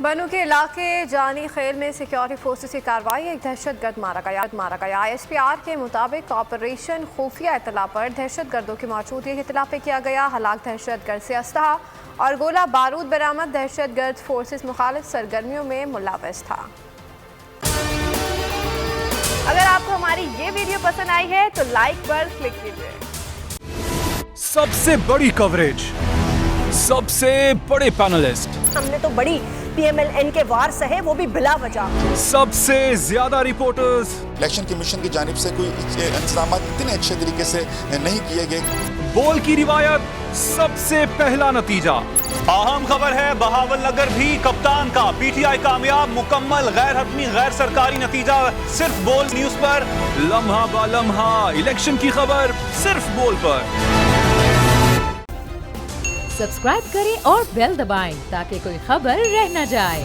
बनू के इलाके जानी खेल में सिक्योरिटी फोर्सेस की कार्रवाई, एक दहशतगर्द मारा गया। ISPR के मुताबिक ऑपरेशन खुफिया इतला पर दहशतगर्दों की मौजूदगी की इतला पे किया गया। हलाक दहशतगर्द से असलहा और गोला बारूद बरामद। दहशतगर्द फोर्सेस मुखालिफ सरगर्मियों में मुलव्वस था। अगर आपको हमारी ये वीडियो पसंद आई है तो लाइक पर क्लिक कीजिए। सबसे बड़ी कवरेज, सबसे बड़े पैनलिस्ट, हमने तो बड़ी PMLN के वार सहे, वो भी बिला वजह। सबसे ज्यादा रिपोर्टर्स। इलेक्शन कमीशन की जानिब से कोई इंतजाम इतने अच्छे तरीके से नहीं किए गए। बोल की रिवायत, सबसे पहला नतीजा। अहम खबर है बहावल नगर भी कप्तान का, PTI कामयाब, मुकम्मल गैर हतमी गैर सरकारी नतीजा सिर्फ बोल न्यूज पर। लम्हा बा लम्हा इलेक्शन की खबर सिर्फ बोल पर। सब्सक्राइब करें और बेल दबाएं ताकि कोई खबर रह न जाए।